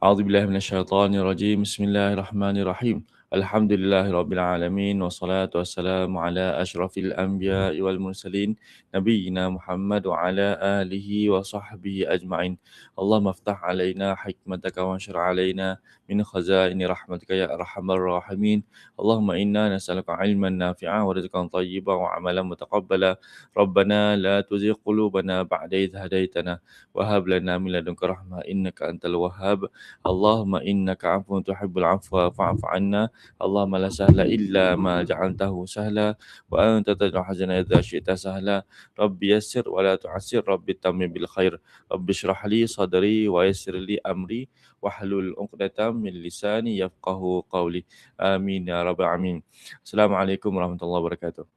A'udzubillahi minasyaitonirrajim. Bismillahirrahmanirrahim. Alhamdulillahirabbil alamin wassalatu wassalamu ala asyrafil anbiya'i wal mursalin nabiyyina Muhammad wa ala alihi wa sahbihi ajma'in. Allahumma iftah alaina hikmataka wa anshur alaina min khazaini rahmatika ya arhamar rahimin. Allahumma inna nas'aluka ilman nafi'an wa rizqan thayyiban wa amalan mutaqabbala. Rabbana la tuzigh qulubana ba'da idh hadaitana wa hab lana min ladunka rahmah innaka antal wahhab. Allahumma innaka afuwun tuhibbul afwa fa'fu anna. Allahumma la sahla illa ma ja'altahu sahla wa anta taj'alul hazana idza syi'ta sahla. Rabbi yassir wa la tu'assir, Rabbi tammim bil khair. Rabbi shrah li sadri wa yassir li amri wahlul 'uqdatam min lisani yafqahu qawli. Amin ya rabbal alamin. Assalamualaikum warahmatullahi wabarakatuh.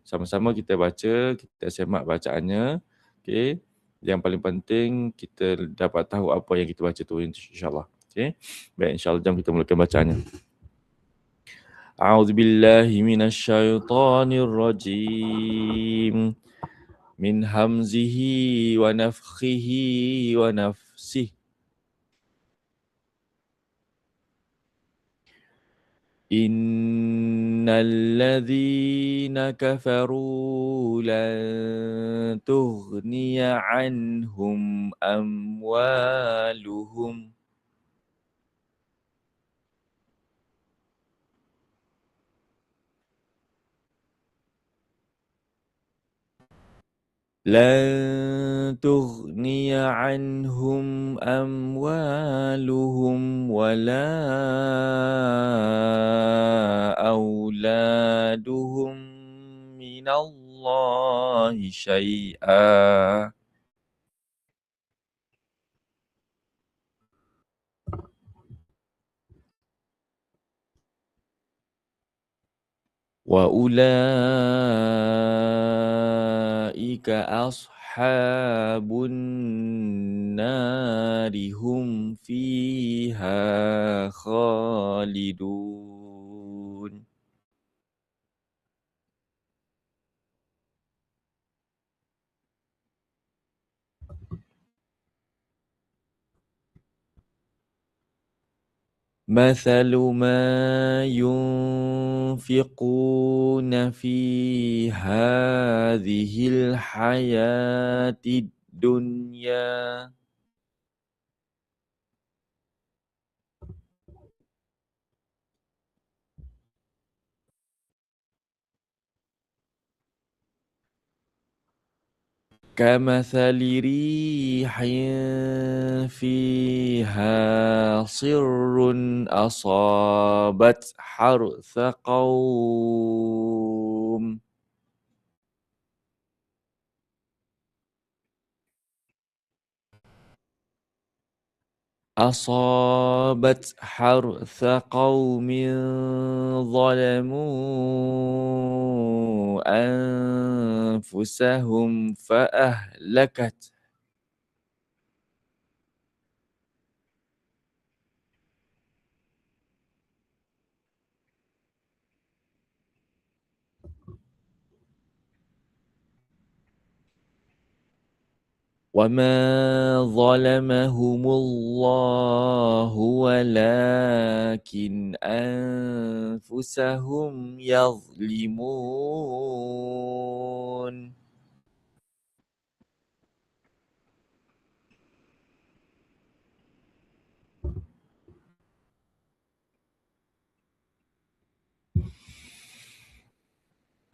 Sama-sama kita baca, kita semak bacaannya. Okey. Yang paling penting kita dapat tahu apa yang kita baca tu insya-Allah. Okey. Baik, insya-Allah jom kita mulakan bacaannya. A'udzubillahi minasyaitonirrajim. Min hamzihi wa nafthihi wa nafsihi. Innalladzina kafaru lan tughniya anhum amwaluhum لن تغني عنهم أموالهم ولا أولادهم من الله شيئا وأولئك أصحاب النار هم فيها خالدون. مثل ما ينفقون في هذه الحياة الدنيا كمثل ريح فيها صر أصابت حرث قوم ظلموا أنفسهم فأهلكت وما ظلمهم الله ولكن أنفسهم يظلمون.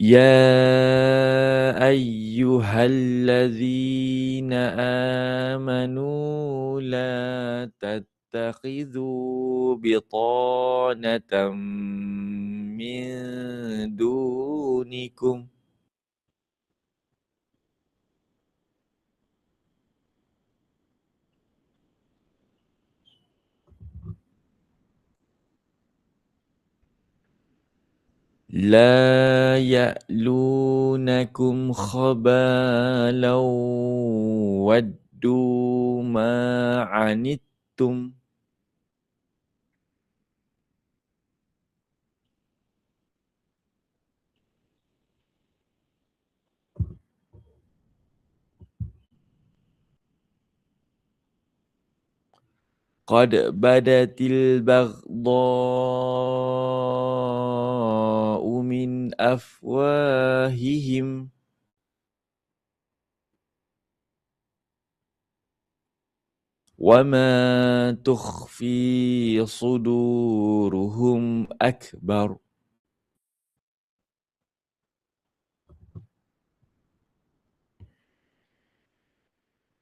يا أيها الذين آمنوا لا تتخذوا بطانة من دونكم لا يألونكم خبالا ودوا ما عنتم قد بدت البغضاء من أفواههم وما تخفي صدورهم أكبر.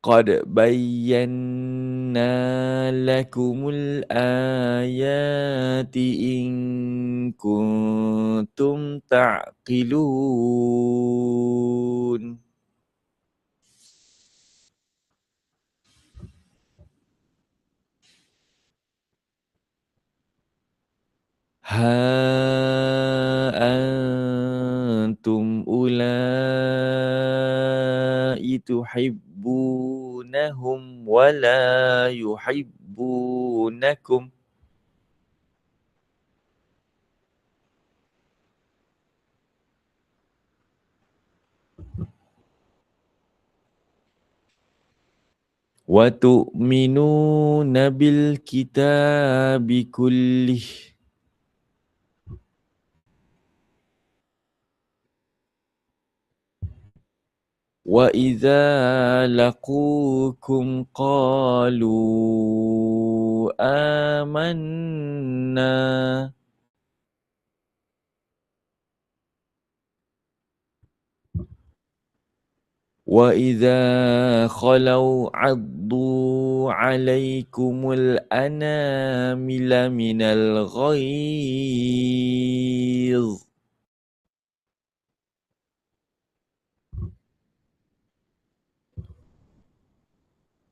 قد بينا لكم الآيات إن كنتم تعقلون. ها أنتم أولئك تحبونهم ولا يحبونكم وتؤمنون بالكتاب كله وإذا لقوكم قالوا آمنا وإذا خلوا عضوا عليكم الأنامل من الغيظ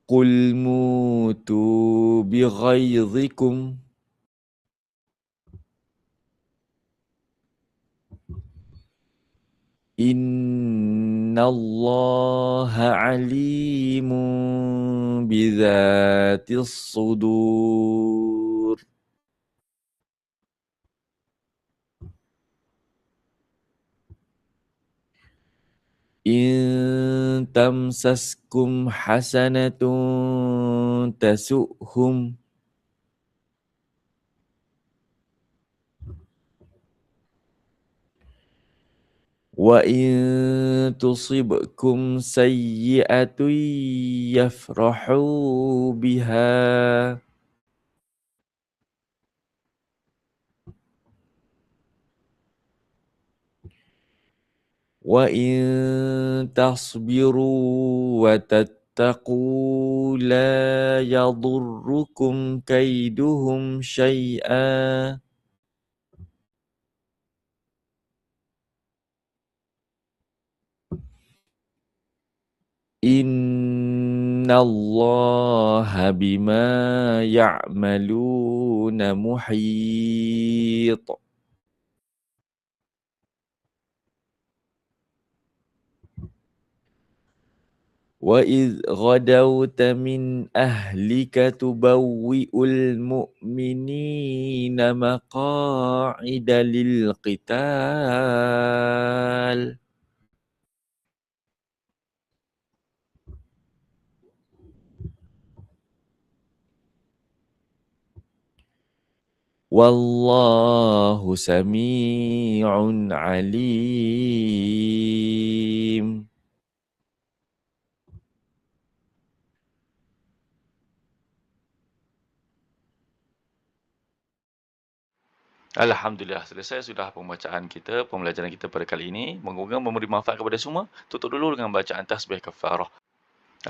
قل موتوا بغيظكم إن الله عليم بذات الصدور. إن تمسسكم حسنة تسؤهم وإن تصبكم سيئة يفرحوا بها وإن تصبروا وتتقوا لا يضركم كيدهم شيئا إن الله بما يعملون محيط. وإذ غدوت من أهلك تبوئ المؤمنين مقاعد للقتال والله سميع عليم. Alhamdulillah, selesai sudah pembacaan kita, pembelajaran kita pada kali ini. Moga-moga memberi manfaat kepada semua. Tutup dulu dengan bacaan tasbih kafarah.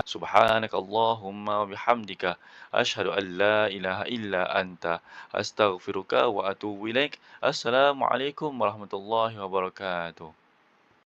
Subhanaka Allahumma wa bihamdika asyhadu an la ilaha illa anta astaghfiruka wa atubu ilaik. Assalamualaikum warahmatullahi wabarakatuh.